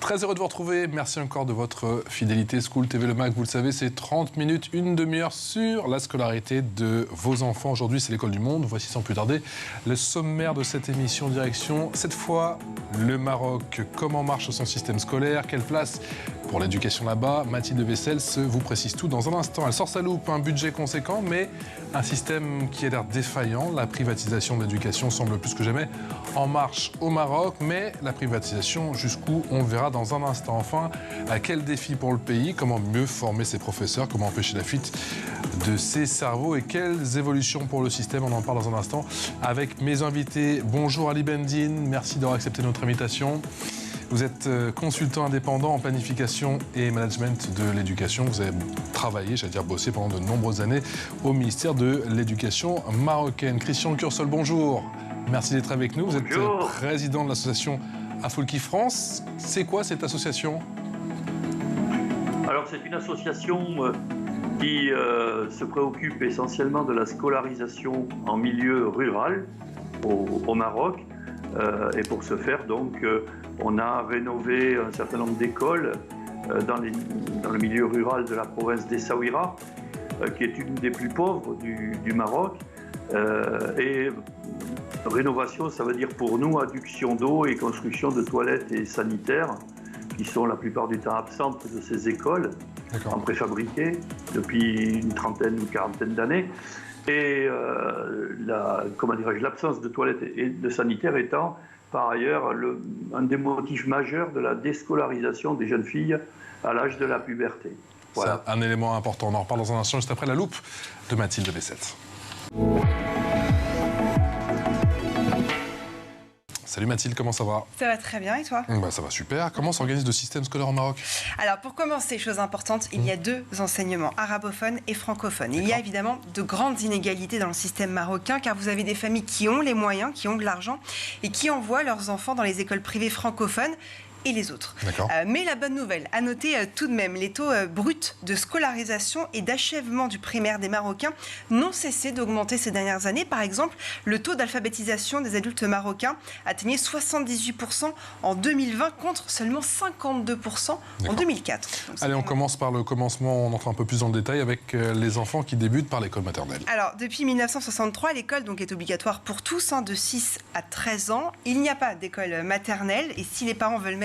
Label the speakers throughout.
Speaker 1: Très heureux de vous retrouver. Merci encore de votre fidélité. School TV Le Mac, vous le savez, c'est 30 minutes, une demi-heure sur la scolarité de vos enfants. Aujourd'hui, c'est l'école du monde. Voici sans plus tarder le sommaire de cette émission. Direction, cette fois, le Maroc. Comment marche son système scolaire? Quelle place pour l'éducation là-bas? Mathilde Vessels vous précise tout dans un instant. Elle sort sa loupe, un budget conséquent, mais un système qui a l'air défaillant. La privatisation de l'éducation semble plus que jamais en marche au Maroc, mais la privatisation, jusqu'où, on verra dans un instant. Enfin, quel défi pour le pays? Comment mieux former ses professeurs? Comment empêcher la fuite de ces cerveaux? Et quelles évolutions pour le système? On en parle dans un instant avec mes invités. Bonjour Ali Bendine, merci d'avoir accepté notre invitation. Vous êtes consultant indépendant en planification et management de l'éducation. Vous avez travaillé, j'allais dire bossé pendant de nombreuses années au ministère de l'Éducation marocaine. Christian Cursol, bonjour. Merci d'être avec nous. Vous êtes président de l'association Afolki France. C'est quoi cette association?
Speaker 2: Alors c'est une association qui se préoccupe essentiellement de la scolarisation en milieu rural au Maroc. Et pour ce faire, donc, on a rénové un certain nombre d'écoles dans le milieu rural de la province d'Essaouira, qui est une des plus pauvres du Maroc. Et rénovation, ça veut dire pour nous adduction d'eau et construction de toilettes et sanitaires, qui sont la plupart du temps absentes de ces écoles, en préfabriqué, depuis une trentaine ou quarantaine d'années. Et l'absence de toilettes et de sanitaires étant par ailleurs un des motifs majeurs de la déscolarisation des jeunes filles à l'âge de la puberté.
Speaker 1: Voilà. C'est un élément important. On en reparle dans un instant, juste après la loupe de Mathilde Vessels. Salut Mathilde, comment ça va?
Speaker 3: Ça va très bien, et toi?
Speaker 1: Ça va super. Comment s'organise le système scolaire au Maroc?
Speaker 3: Alors, pour commencer, chose importante, il y a deux enseignements, arabophones et francophones. Il y a évidemment de grandes inégalités dans le système marocain, car vous avez des familles qui ont les moyens, qui ont de l'argent, et qui envoient leurs enfants dans les écoles privées francophones, et les autres. Mais la bonne nouvelle, à noter tout de même, les taux bruts de scolarisation et d'achèvement du primaire des Marocains n'ont cessé d'augmenter ces dernières années. Par exemple, le taux d'alphabétisation des adultes marocains atteignait 78% en 2020 contre seulement 52% en 2004. Donc,
Speaker 1: allez, on commence par le commencement, on entre un peu plus dans le détail avec les enfants qui débutent par l'école maternelle.
Speaker 3: Alors, depuis 1963, l'école donc, est obligatoire pour tous, de 6 à 13 ans. Il n'y a pas d'école maternelle et si les parents veulent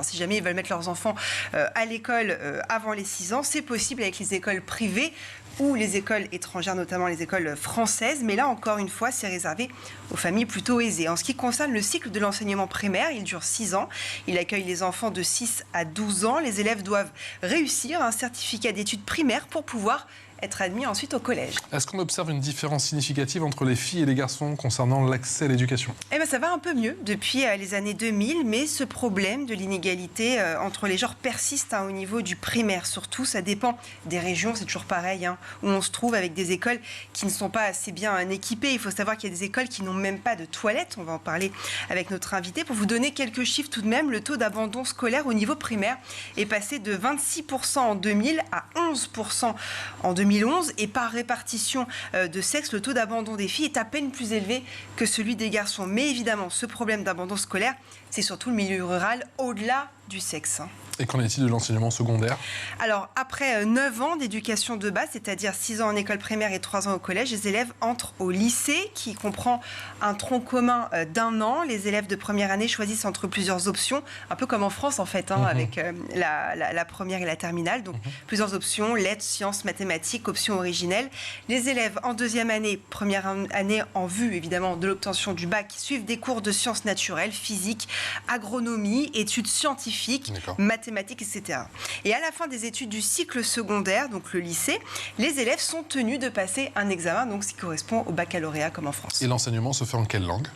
Speaker 3: si jamais ils veulent mettre leurs enfants à l'école avant les 6 ans, c'est possible avec les écoles privées ou les écoles étrangères, notamment les écoles françaises. Mais là, encore une fois, c'est réservé aux familles plutôt aisées. En ce qui concerne le cycle de l'enseignement primaire, il dure 6 ans. Il accueille les enfants de 6 à 12 ans. Les élèves doivent réussir un certificat d'études primaires pour pouvoir être admis ensuite au collège.
Speaker 1: Est-ce qu'on observe une différence significative entre les filles et les garçons concernant l'accès à l'éducation?
Speaker 3: Ça va un peu mieux depuis les années 2000, mais ce problème de l'inégalité entre les genres persiste au niveau du primaire. Surtout, ça dépend des régions, c'est toujours pareil, où on se trouve avec des écoles qui ne sont pas assez bien équipées. Il faut savoir qu'il y a des écoles qui n'ont même pas de toilettes. On va en parler avec notre invité. Pour vous donner quelques chiffres tout de même, le taux d'abandon scolaire au niveau primaire est passé de 26% en 2000 à 11% en 2011. Et par répartition de sexe, le taux d'abandon des filles est à peine plus élevé que celui des garçons. Mais évidemment, ce problème d'abandon scolaire, c'est surtout le milieu rural, au-delà du sexe.
Speaker 1: Et qu'en est-il de l'enseignement secondaire?
Speaker 3: Alors, après 9 ans d'éducation de base, c'est-à-dire 6 ans en école primaire et 3 ans au collège, les élèves entrent au lycée, qui comprend un tronc commun d'1 an. Les élèves de première année choisissent entre plusieurs options, un peu comme en France en fait, avec la première et la terminale. Donc, plusieurs options, lettres, sciences, mathématiques, options originelles. Les élèves en deuxième année, première année en vue évidemment de l'obtention du bac, suivent des cours de sciences naturelles, physique, agronomie, études scientifiques, mathématiques, etc. Et à la fin des études du cycle secondaire, donc le lycée, les élèves sont tenus de passer un examen, donc ce qui correspond au baccalauréat comme en France.
Speaker 1: Et l'enseignement se fait en quelle langue?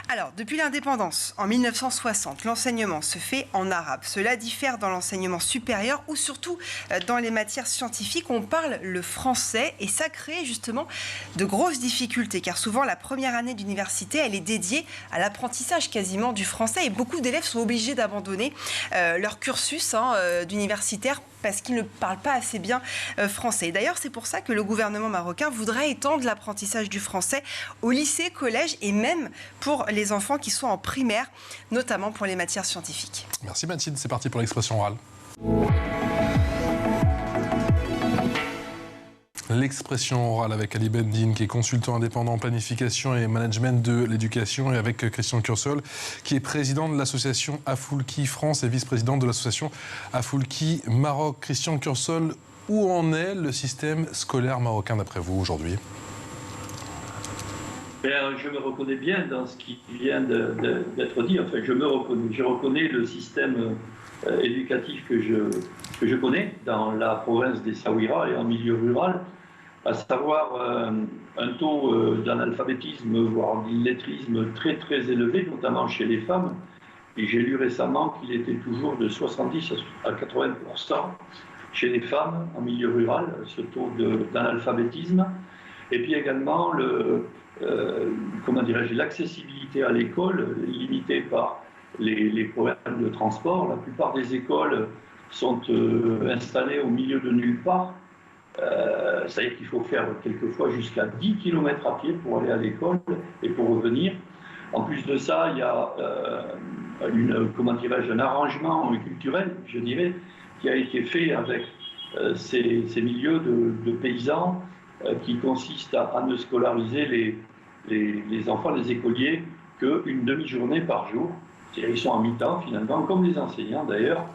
Speaker 3: Alors, depuis l'indépendance, en 1960, l'enseignement se fait en arabe. Cela diffère dans l'enseignement supérieur ou surtout dans les matières scientifiques. On parle le français et ça crée justement de grosses difficultés car souvent la première année d'université, elle est dédiée à l'apprentissage quasiment du français et beaucoup d'élèves sont obligés d'abandonner leur cursus d'universitaire parce qu'ils ne parlent pas assez bien français. D'ailleurs, c'est pour ça que le gouvernement marocain voudrait étendre l'apprentissage du français au lycée, collège et même pour les enfants qui sont en primaire, notamment pour les matières scientifiques.
Speaker 1: Merci Mathilde, c'est parti pour l'expression orale. L'expression orale avec Ali Bendine, qui est consultant indépendant en planification et management de l'éducation, et avec Christian Cursol, qui est président de l'association Afoulki France et vice-président de l'association Afoulki Maroc. Christian Cursol, où en est le système scolaire marocain d'après vous aujourd'hui ?
Speaker 2: Je me reconnais bien dans ce qui vient d'être dit. Enfin, je reconnais le système éducatif que je connais dans la province des Saouira et en milieu rural, à savoir un taux d'analphabétisme, voire d'illettrisme très très élevé, notamment chez les femmes. Et j'ai lu récemment qu'il était toujours de 70 à 80% chez les femmes en milieu rural, ce taux d'analphabétisme. Et puis également l'accessibilité à l'école, limitée par les problèmes de transport. La plupart des écoles sont installées au milieu de nulle part. C'est-à-dire qu'il faut faire quelquefois jusqu'à 10 km à pied pour aller à l'école et pour revenir. En plus de ça, il y a un arrangement culturel, je dirais, qui a été fait avec ces milieux de paysans qui consiste à ne scolariser les enfants, les écoliers, qu'une demi-journée par jour. Ils sont en mi-temps finalement, comme les enseignants d'ailleurs,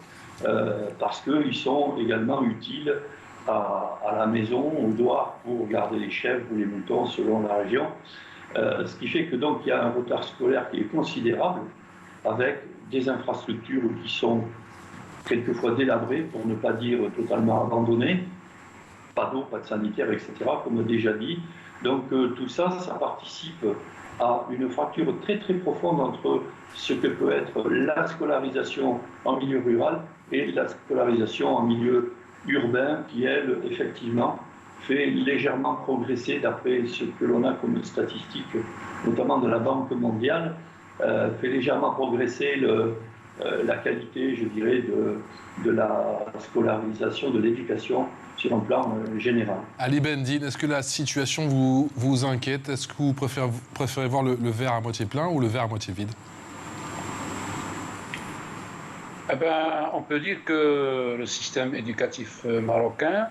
Speaker 2: parce qu'ils sont également utiles à la maison, au doigt, pour garder les chèvres ou les moutons selon la région. Ce qui fait que donc il y a un retard scolaire qui est considérable, avec des infrastructures qui sont quelquefois délabrées, pour ne pas dire totalement abandonnées, pas d'eau, pas de sanitaire, etc., comme déjà dit. Donc tout ça, ça participe à une fracture très très profonde entre ce que peut être la scolarisation en milieu rural et la scolarisation en milieu urbain, qui elle, effectivement, fait légèrement progresser, d'après ce que l'on a comme statistiques, notamment de la Banque mondiale, fait légèrement progresser la qualité, je dirais, de la scolarisation, de l'éducation sur un plan général.
Speaker 1: Ali Bendine, est-ce que la situation vous inquiète ? Est-ce que vous préférez voir le verre à moitié plein ou le verre à moitié vide ?
Speaker 4: On peut dire que le système éducatif marocain,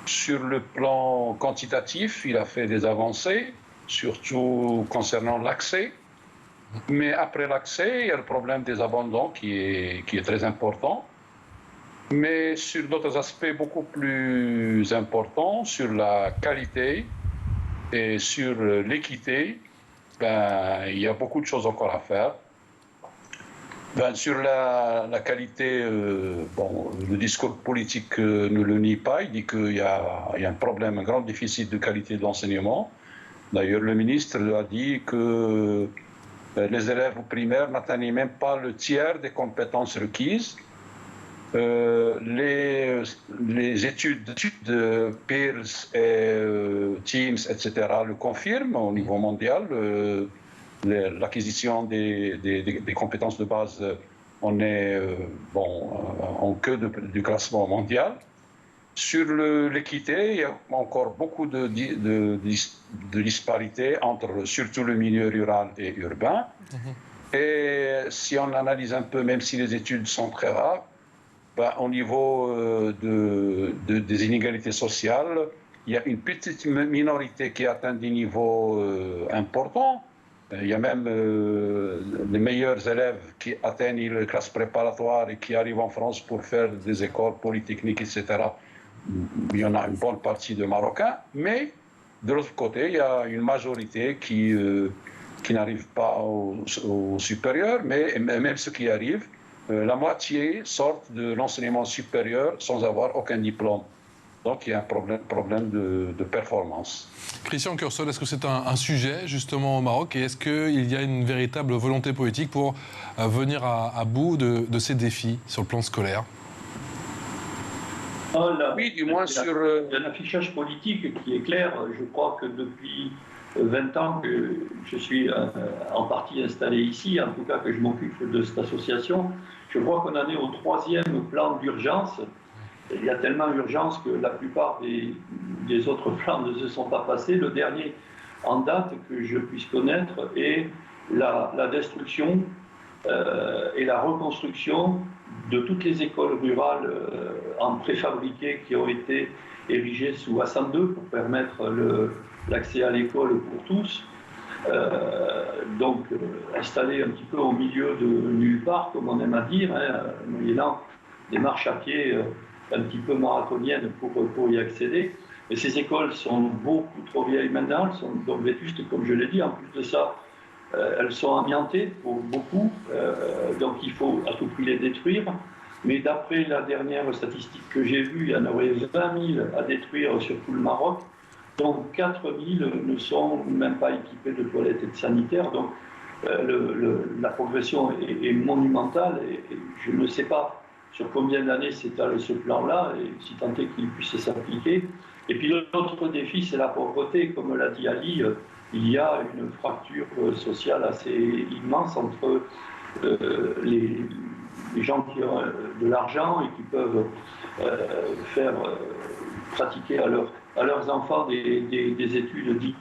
Speaker 4: sur le plan quantitatif, il a fait des avancées, surtout concernant l'accès. Mais après l'accès, il y a le problème des abandons qui est très important. Mais sur d'autres aspects beaucoup plus importants, sur la qualité et sur l'équité, il y a beaucoup de choses encore à faire. Sur la qualité, le discours politique ne le nie pas. Il dit qu'il y a un problème, un grand déficit de qualité de l'enseignement. D'ailleurs, le ministre a dit que les élèves primaires n'atteignaient même pas le tiers des compétences requises. Les études de Pearls et Teams, etc., le confirment au niveau mondial. L'acquisition des compétences de base, on est en queue du classement mondial. Sur l'équité, il y a encore beaucoup de disparités entre surtout le milieu rural et urbain. Et si on analyse un peu, même si les études sont très rares, au niveau des inégalités sociales, il y a une petite minorité qui atteint des niveaux importants. Il y a même les meilleurs élèves qui atteignent les classes préparatoires et qui arrivent en France pour faire des écoles polytechniques, etc. Il y en a une bonne partie de Marocains, mais de l'autre côté, il y a une majorité qui n'arrive pas au supérieur, mais même ceux qui arrivent, la moitié sortent de l'enseignement supérieur sans avoir aucun diplôme. Donc il y a un problème de performance.
Speaker 1: Christian Cursol, est-ce que c'est un sujet justement au Maroc et est-ce qu'il y a une véritable volonté politique pour venir à bout de ces défis sur le plan scolaire ?
Speaker 4: Oui, du moins sur...
Speaker 2: Il y a un affichage politique qui est clair. Je crois que depuis 20 ans que je suis en partie installé ici, en tout cas que je m'occupe de cette association. Je crois qu'on en est au 3e plan d'urgence. Il y a tellement d'urgence que la plupart des autres plans ne se sont pas passés. Le dernier en date que je puisse connaître est la destruction et la reconstruction de toutes les écoles rurales en préfabriqué qui ont été érigées sous Hassan II pour permettre l'accès à l'école pour tous. Donc installé un petit peu au milieu de nulle part, comme on aime à dire, moyennant des marches à pied un petit peu marathoniennes pour y accéder. Mais ces écoles sont beaucoup trop vieilles maintenant, elles sont donc vétustes, comme je l'ai dit. En plus de ça, elles sont amiantées pour beaucoup, donc il faut à tout prix les détruire. Mais d'après la dernière statistique que j'ai vue, il y en aurait 20 000 à détruire sur tout le Maroc. Donc 4 000 ne sont même pas équipés de toilettes et de sanitaires. Donc la progression est monumentale et je ne sais pas sur combien d'années s'étale ce plan-là, et si tant est qu'il puisse s'appliquer. Et puis l'autre défi, c'est la pauvreté. Comme l'a dit Ali, il y a une fracture sociale assez immense entre les gens qui ont de l'argent et qui peuvent faire pratiquer à leurs enfants des études dites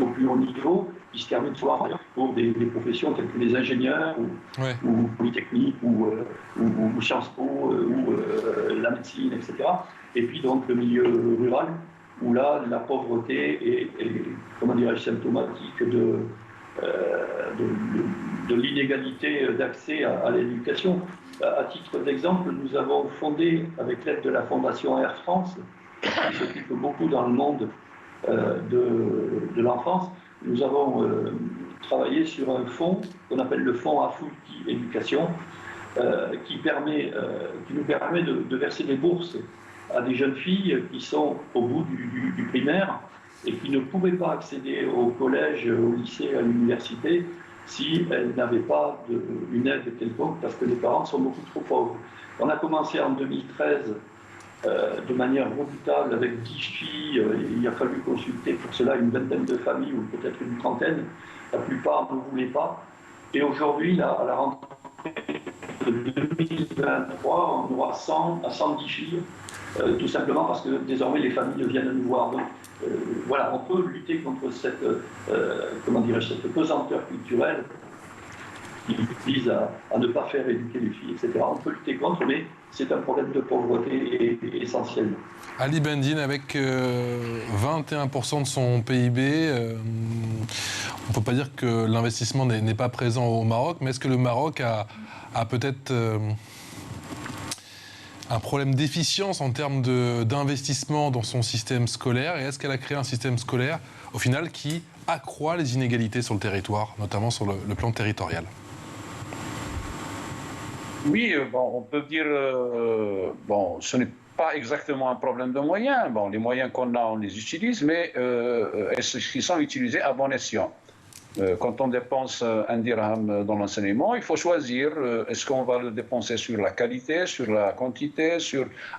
Speaker 2: au plus haut niveau, qui se terminent souvent pour des professions telles que les ingénieurs ou Polytechnique ou Sciences Po ou la médecine, etc. Et puis donc le milieu rural, où là la pauvreté est comment dirais-je, symptomatique de l'inégalité d'accès à l'éducation. À titre d'exemple, nous avons fondé, avec l'aide de la Fondation Air France, qui s'occupe beaucoup dans le monde de l'enfance, nous avons travaillé sur un fonds qu'on appelle le fonds Afouti Éducation, qui nous permet de verser des bourses à des jeunes filles qui sont au bout du primaire et qui ne pouvaient pas accéder au collège, au lycée, à l'université si elles n'avaient pas une aide quelconque, parce que les parents sont beaucoup trop pauvres. On a commencé en 2013 de manière redoutable avec 10 filles. Il a fallu consulter pour cela une vingtaine de familles ou peut-être une trentaine. La plupart ne voulaient pas. Et aujourd'hui, à la rentrée de 2023, on aura 100 à 110 filles, tout simplement parce que désormais les familles viennent nous voir. Donc voilà, on peut lutter contre cette pesanteur culturelle qui vise à ne pas faire éduquer les filles, etc. On peut lutter contre, mais c'est un problème de pauvreté essentiel.
Speaker 1: Ali Bendine, avec 21% de son PIB, on ne peut pas dire que l'investissement n'est pas présent au Maroc, mais est-ce que le Maroc a peut-être un problème d'efficience en termes d'investissement dans son système scolaire, et est-ce qu'elle a créé un système scolaire, au final, qui accroît les inégalités sur le territoire, notamment sur le plan territorial? Oui,
Speaker 4: on peut dire, ce n'est pas exactement un problème de moyens. Les moyens qu'on a, on les utilise, mais est-ce qu'ils sont utilisés à bon escient? Quand on dépense un dirham dans l'enseignement, il faut choisir, est-ce qu'on va le dépenser sur la qualité, sur la quantité,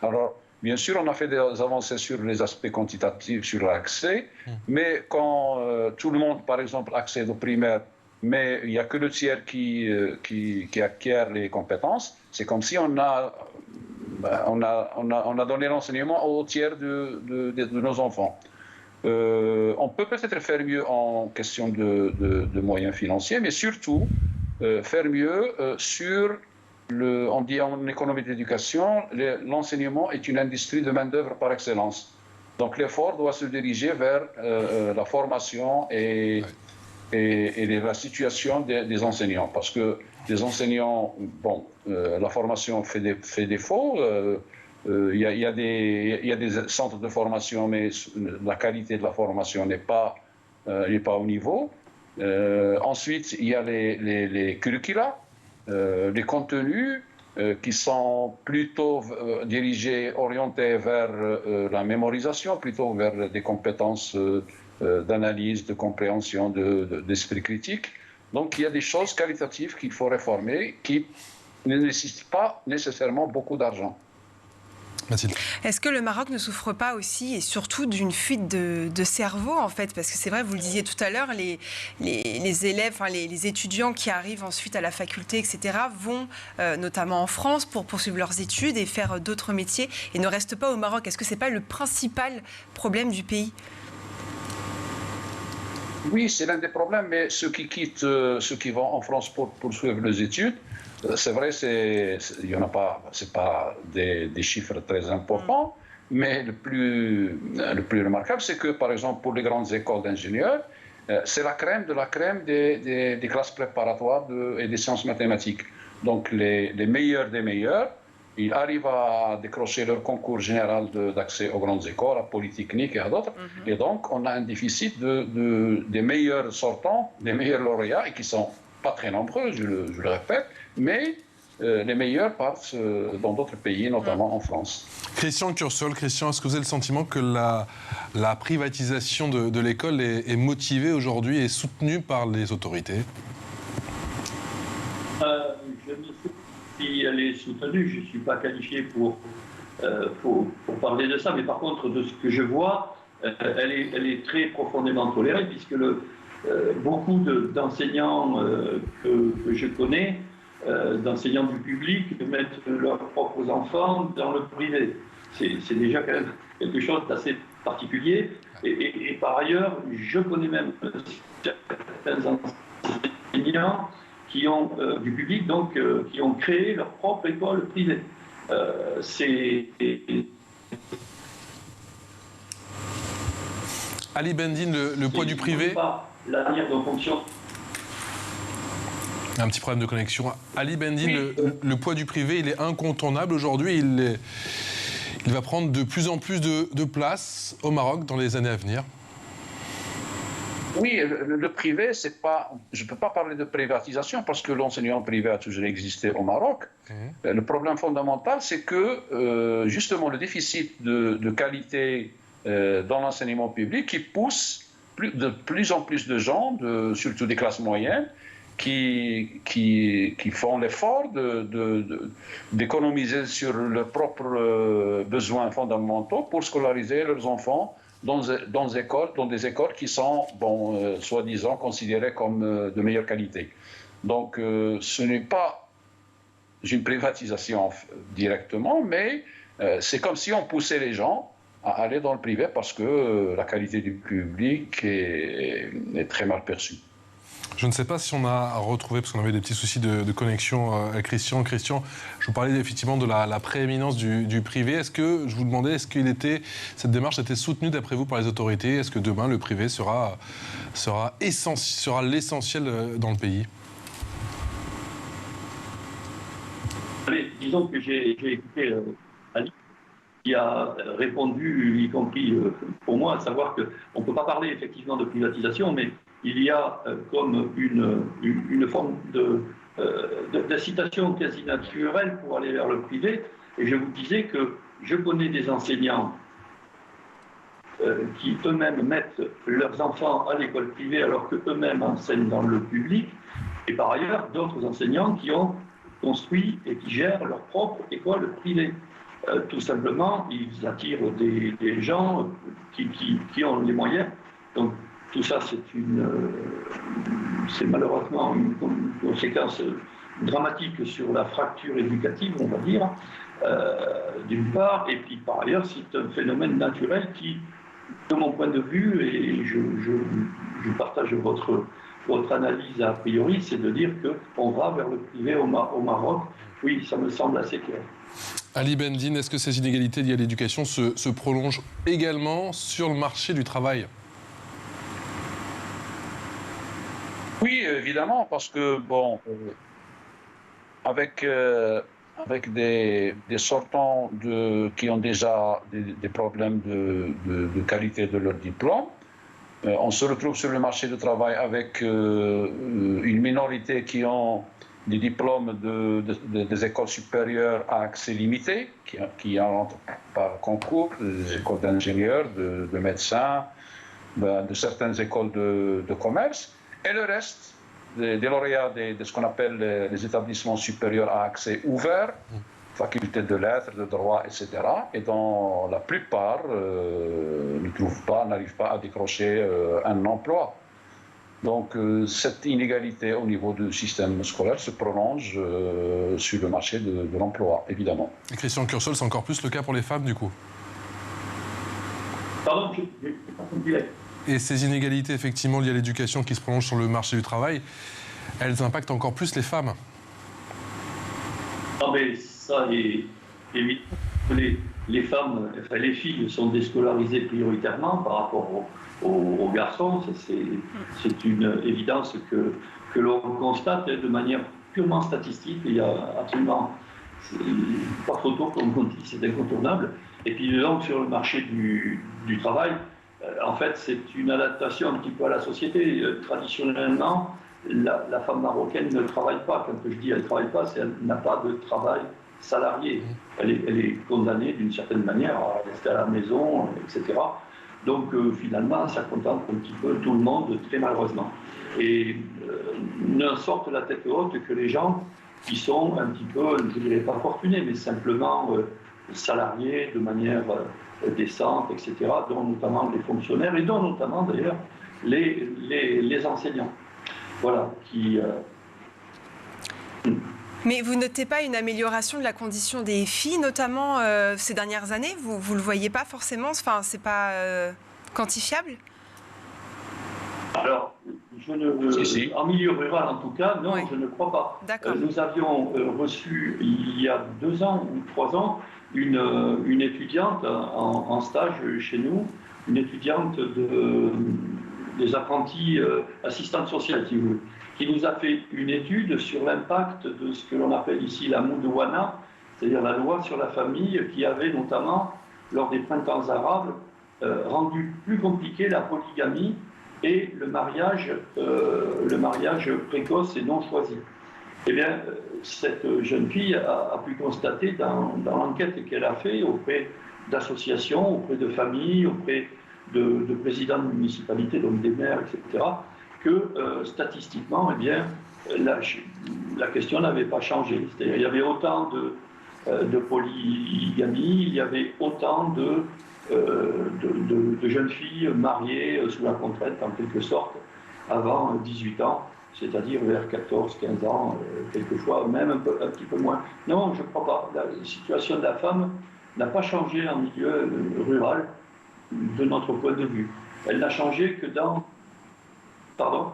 Speaker 4: Alors, bien sûr, on a fait des avancées sur les aspects quantitatifs, sur l'accès, mais quand tout le monde, par exemple, accède au primaire, mais il n'y a que le tiers qui acquiert les compétences, c'est comme si on a donné l'enseignement au tiers de nos enfants. On peut peut-être faire mieux en question de moyens financiers, mais surtout faire mieux on dit en économie d'éducation, l'enseignement est une industrie de main-d'œuvre par excellence. Donc l'effort doit se diriger vers la formation et la situation des enseignants. Parce que les enseignants, la formation fait défaut. Il y a des centres de formation, mais la qualité de la formation n'est pas au niveau. Ensuite, il y a les curricula, les contenus qui sont plutôt orientés vers la mémorisation, plutôt vers des compétences d'analyse, de compréhension, d'esprit critique. Donc, il y a des choses qualitatives qu'il faut réformer qui ne nécessitent pas nécessairement beaucoup d'argent.
Speaker 1: Mathilde.
Speaker 3: Est-ce que le Maroc ne souffre pas aussi et surtout d'une fuite de cerveau, en fait? Parce que c'est vrai, vous le disiez tout à l'heure, les élèves, enfin, les étudiants qui arrivent ensuite à la faculté, etc., vont notamment en France pour poursuivre leurs études et faire d'autres métiers et ne restent pas au Maroc. Est-ce que ce n'est pas le principal problème du pays?
Speaker 4: Oui, c'est l'un des problèmes, mais ceux qui quittent, ceux qui vont en France pour poursuivre leurs études, c'est vrai, il y en a pas, c'est pas des chiffres très importants, mais le plus remarquable, c'est que, par exemple, pour les grandes écoles d'ingénieurs, c'est la crème de la crème des classes préparatoires et des sciences mathématiques. Donc, les meilleurs des meilleurs, ils arrivent à décrocher leur concours général d'accès aux grandes écoles, à Polytechnique et à d'autres. Et donc, on a un déficit des meilleurs sortants, des meilleurs lauréats, et qui sont pas très nombreux, je le répète, mais les meilleurs partent dans d'autres pays, notamment en France.
Speaker 1: Christian Cursol, Christian, est-ce que vous avez le sentiment que la privatisation de l'école est motivée aujourd'hui et soutenue par les autorités?
Speaker 2: Je ne sais pas si elle est soutenue, je ne suis pas qualifié pour parler de ça, mais par contre, de ce que je vois, elle est très profondément tolérée, puisque beaucoup d'enseignants que je connais, d'enseignants du public, mettent leurs propres enfants dans le privé. C'est déjà quand même quelque chose d'assez particulier. Et par ailleurs, je connais même certains enseignants qui ont, du public, donc, qui ont créé leur propre école privée.
Speaker 1: Ali Bendine, le poids du privé.
Speaker 2: La manière dont fonctionne.
Speaker 1: Un petit problème de connexion. Ali Bendine, oui. le poids du privé, il est incontournable aujourd'hui. Il va prendre de plus en plus de place au Maroc dans les années à venir.
Speaker 4: Oui, le privé, c'est pas. Je ne peux pas parler de privatisation parce que l'enseignement privé a toujours existé au Maroc. Le problème fondamental, c'est que justement le déficit de qualité dans l'enseignement public qui pousse de plus en plus de gens, surtout des classes moyennes, qui font l'effort d'économiser sur leurs propres besoins fondamentaux pour scolariser leurs enfants dans des écoles qui sont, soi-disant, considérées comme de meilleure qualité. Donc, ce n'est pas une privatisation directement, mais c'est comme si on poussait les gens à aller dans le privé parce que la qualité du public est très mal perçue.
Speaker 1: Je ne sais pas si on a retrouvé, parce qu'on avait des petits soucis de connexion avec Christian. Christian, je vous parlais effectivement de la prééminence du privé. Est-ce que, je vous demandais, est-ce que cette démarche était soutenue d'après vous par les autorités? Est-ce que demain, le privé sera l'essentiel dans le pays?
Speaker 2: Allez, disons que j'ai écouté Ali, qui a répondu, y compris pour moi, à savoir qu'on ne peut pas parler effectivement de privatisation, mais il y a comme une forme d'incitation quasi naturelle pour aller vers le privé. Et je vous disais que je connais des enseignants qui eux-mêmes mettent leurs enfants à l'école privée alors qu'eux-mêmes enseignent dans le public. Et par ailleurs, d'autres enseignants qui ont construit et qui gèrent leur propre école privée. Tout simplement, ils attirent des gens qui ont les moyens. Donc, tout ça, c'est malheureusement une conséquence dramatique sur la fracture éducative, on va dire, d'une part, et puis par ailleurs, c'est un phénomène naturel qui, de mon point de vue, et je partage votre analyse a priori, c'est de dire qu'on va vers le privé au Maroc. Oui, ça me semble assez clair.
Speaker 1: Ali Bendine, est-ce que ces inégalités liées à l'éducation se prolongent également sur le marché du travail?
Speaker 4: Oui, évidemment, parce que, avec des sortants qui ont déjà des problèmes de qualité de leur diplôme, on se retrouve sur le marché du travail avec une minorité qui ont des diplômes des écoles supérieures à accès limité, qui entrent par concours, des écoles d'ingénieurs, de médecins, de certaines écoles de commerce. Et le reste des lauréats de ce qu'on appelle les établissements supérieurs à accès ouvert, facultés de lettres, de droit, etc. Et dont la plupart n'arrivent pas à décrocher un emploi. Donc cette inégalité au niveau du système scolaire se prolonge sur le marché de l'emploi, évidemment.
Speaker 1: Et Christian Cursol, c'est encore plus le cas pour les femmes, du coup?
Speaker 2: Pardon, je n'ai pas compris.
Speaker 1: Et ces inégalités, effectivement, liées à l'éducation qui se prolongent sur le marché du travail, elles impactent encore plus les femmes?
Speaker 2: Non, mais ça est évident. Les femmes, enfin les filles sont déscolarisées prioritairement par rapport aux garçons. C'est une évidence que l'on constate de manière purement statistique. Il y a absolument pas photo, comme on dit, c'est incontournable. Et puis donc sur le marché du travail, en fait c'est une adaptation un petit peu à la société. Traditionnellement, la femme marocaine ne travaille pas. Quand je dis elle ne travaille pas, c'est qu'elle n'a pas de travail salarié. Elle est condamnée d'une certaine manière à rester à la maison, etc. Donc finalement, ça contente un petit peu tout le monde, très malheureusement. Et ne sortent la tête haute que les gens qui sont un petit peu, je ne dirais pas fortunés, mais simplement salariés de manière décente, etc., dont notamment les fonctionnaires et dont notamment d'ailleurs les enseignants. Voilà, qui...
Speaker 3: Mais vous notez pas une amélioration de la condition des filles, notamment ces dernières années? Vous le voyez pas forcément? Enfin, c'est pas quantifiable?
Speaker 2: Alors, en milieu rural en tout cas, non, oui. Je ne crois pas. Nous avions reçu il y a 2 ans ou 3 ans une étudiante en stage chez nous, une étudiante des apprentis assistantes sociales, si vous voulez, qui nous a fait une étude sur l'impact de ce que l'on appelle ici la Moudouana, c'est-à-dire la loi sur la famille, qui avait notamment, lors des printemps arabes, rendu plus compliqué la polygamie et le mariage précoce et non choisi. Eh bien, cette jeune fille a pu constater dans l'enquête qu'elle a faite auprès d'associations, auprès de familles, auprès de présidents de municipalités, donc des maires, etc., que statistiquement, eh bien, la question n'avait pas changé. C'est-à-dire il y avait autant de polygamie, il y avait autant de jeunes filles mariées sous la contrainte, en quelque sorte, avant 18 ans, c'est-à-dire vers 14, 15 ans, quelquefois, même un petit peu moins. Non, je ne crois pas. La situation de la femme n'a pas changé en milieu rural, de notre point de vue. Elle n'a changé que dans... Pardon?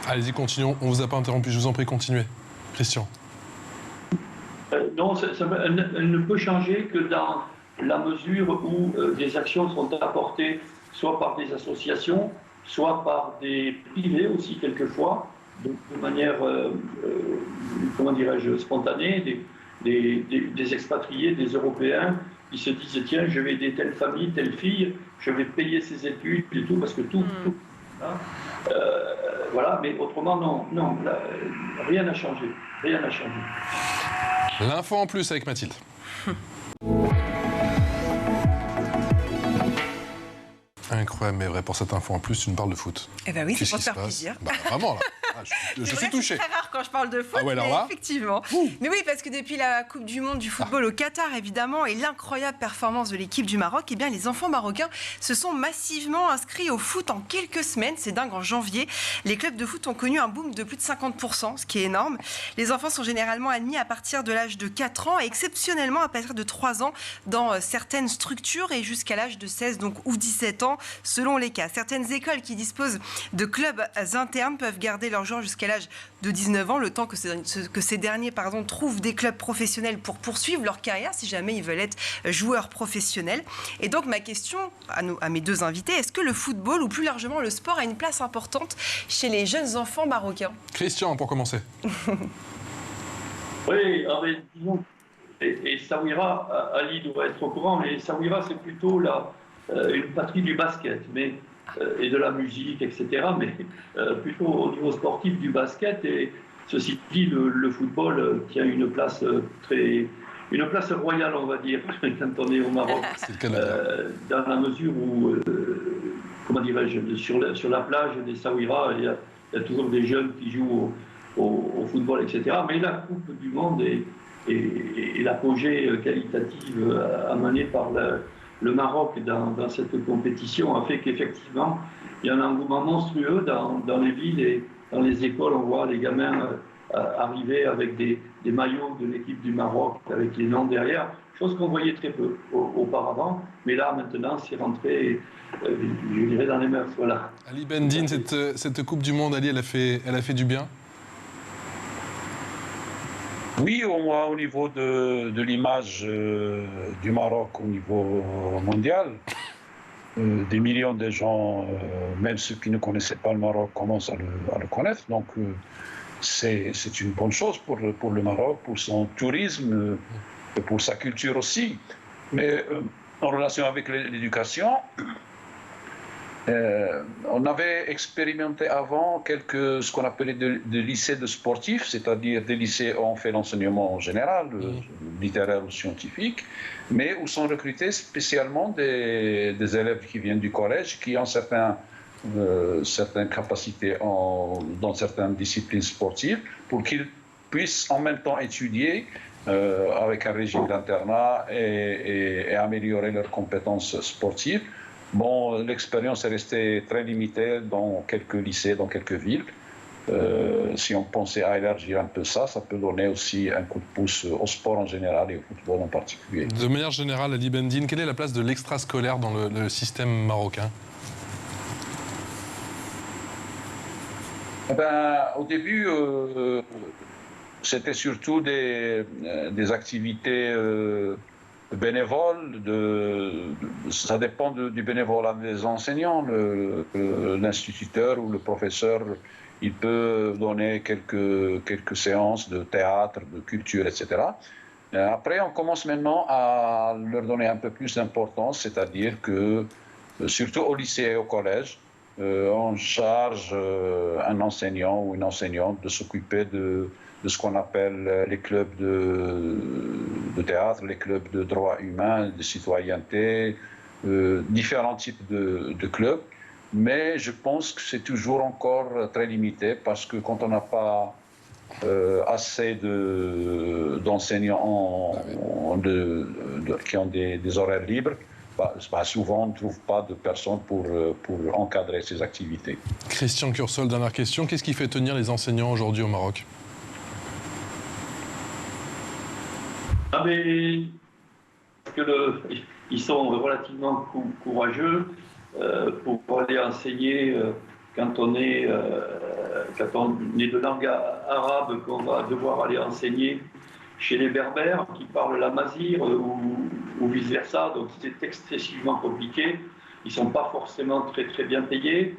Speaker 1: Allez-y, continuons. On ne vous a pas interrompu. Je vous en prie, continuez. Christian.
Speaker 2: Non, elle ne peut changer que dans la mesure où des actions sont apportées soit par des associations, soit par des privés aussi quelquefois, de manière, comment dirais-je, spontanée, des expatriés, des Européens, qui se disent tiens, je vais aider telle famille, telle fille, je vais payer ses études et tout, parce que tout hein, voilà, mais autrement, non, rien n'a changé, rien n'a changé.
Speaker 1: L'info en plus avec Mathilde. Incroyable, mais vrai, pour cette info en plus, tu nous parles de foot.
Speaker 3: Eh bien oui, c'est pour te faire plaisir.
Speaker 1: Bah, vraiment, là. Je suis touché.
Speaker 3: C'est très rare quand je parle de foot,
Speaker 1: ouais,
Speaker 3: mais
Speaker 1: là,
Speaker 3: effectivement. Mais oui, parce que depuis la Coupe du Monde du football au Qatar, évidemment, et l'incroyable performance de l'équipe du Maroc, eh bien, les enfants marocains se sont massivement inscrits au foot en quelques semaines. C'est dingue, en janvier, les clubs de foot ont connu un boom de plus de 50%, ce qui est énorme. Les enfants sont généralement admis à partir de l'âge de 4 ans et exceptionnellement à partir de 3 ans dans certaines structures et jusqu'à l'âge de 16 donc, ou 17 ans, selon les cas. Certaines écoles qui disposent de clubs internes peuvent garder leurs joueurs jusqu'à l'âge de 19 ans, le temps que ces derniers trouvent des clubs professionnels pour poursuivre leur carrière, si jamais ils veulent être joueurs professionnels. Et donc, ma question à mes 2 invités, est-ce que le football, ou plus largement le sport, a une place importante chez les jeunes enfants marocains?
Speaker 1: Christian, pour commencer.
Speaker 2: Oui, disons, et Saouira, Ali doit être au courant, mais Saouira, c'est plutôt une patrie du basket, et de la musique, etc., mais plutôt au niveau sportif du basket. Et ceci dit, le football tient une place royale, on va dire, quand on est au Maroc, dans la mesure où, comment dirais-je, sur la plage des Saouira, il y a toujours des jeunes qui jouent au football, etc. Mais la Coupe du Monde et l'apogée qualitative amenée par le Maroc dans cette compétition a fait qu'effectivement, il y a un engouement monstrueux dans les villes et dans les écoles. On voit les gamins arriver avec des maillots de l'équipe du Maroc, avec les noms derrière, chose qu'on voyait très peu auparavant. Mais là, maintenant, c'est rentré, je dirais, dans les mœurs. Voilà.
Speaker 1: Ali Bendine, cette Coupe du Monde, Ali, elle a fait du bien?
Speaker 4: Oui, au moins au niveau de l'image du Maroc au niveau mondial. Des millions de gens, même ceux qui ne connaissaient pas le Maroc, commencent à le connaître. Donc, c'est une bonne chose pour le Maroc, pour son tourisme, pour sa culture aussi. Mais en relation avec l'éducation, on avait expérimenté avant ce qu'on appelait des lycées de sportifs, c'est-à-dire des lycées où on fait l'enseignement général, littéraire ou scientifique, mais où sont recrutés spécialement des élèves qui viennent du collège, qui ont certaines capacités dans certaines disciplines sportives, pour qu'ils puissent en même temps étudier avec un régime d'internat et améliorer leurs compétences sportives. Bon, l'expérience est restée très limitée dans quelques lycées, dans quelques villes. Si on pensait à élargir un peu ça peut donner aussi un coup de pouce au sport en général et au football en particulier.
Speaker 1: De manière générale, Ali Bendine, quelle est la place de l'extrascolaire dans le système marocain?
Speaker 4: Au début, c'était surtout des activités bénévoles. Ça dépend du bénévolat des enseignants. L'instituteur ou le professeur, il peut donner quelques séances de théâtre, de culture, etc. Après, on commence maintenant à leur donner un peu plus d'importance, c'est-à-dire que, surtout au lycée et au collège, on charge un enseignant ou une enseignante de s'occuper de ce qu'on appelle les clubs de théâtre, les clubs de droits humains, de citoyenneté, différents types de clubs. Mais je pense que c'est toujours encore très limité parce que quand on n'a pas assez d'enseignants qui ont des horaires libres, souvent on ne trouve pas de personnes pour encadrer ces activités.
Speaker 1: Christian Cursol, dernière question. Qu'est-ce qui fait tenir les enseignants aujourd'hui au Maroc?
Speaker 2: Ils sont relativement courageux pour aller enseigner quand on est de langue arabe, qu'on va devoir aller enseigner chez les Berbères qui parlent la mazir ou vice-versa. Donc c'est excessivement compliqué. Ils ne sont pas forcément très très bien payés,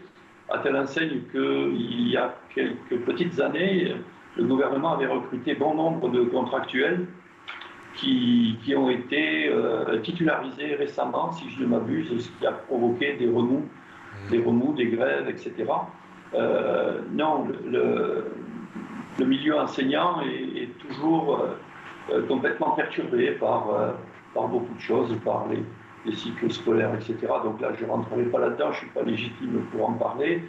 Speaker 2: à telle enseigne qu'il y a quelques petites années, le gouvernement avait recruté bon nombre de contractuels qui ont été titularisés récemment, si je ne m'abuse, ce qui a provoqué des remous, des grèves, etc. Non, le milieu enseignant est toujours complètement perturbé par beaucoup de choses, par les cycles scolaires, etc. Donc là, je ne rentrerai pas là-dedans, je ne suis pas légitime pour en parler,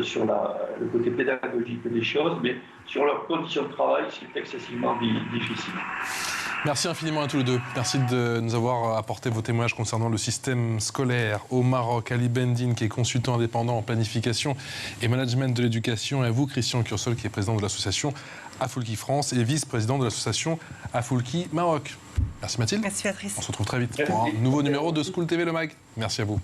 Speaker 2: sur le côté pédagogique des choses, mais sur leurs conditions de travail, c'est excessivement difficile.
Speaker 1: Merci infiniment à tous les deux. Merci de nous avoir apporté vos témoignages concernant le système scolaire au Maroc. Ali Bendine, qui est consultant indépendant en planification et management de l'éducation, et à vous, Christian Cursol, qui est président de l'association Afoulki France et vice-président de l'association Afoulki Maroc. Merci Mathilde.
Speaker 3: Merci Patrice.
Speaker 1: On se retrouve très vite pour un nouveau numéro de School TV Le Mag. Merci à vous.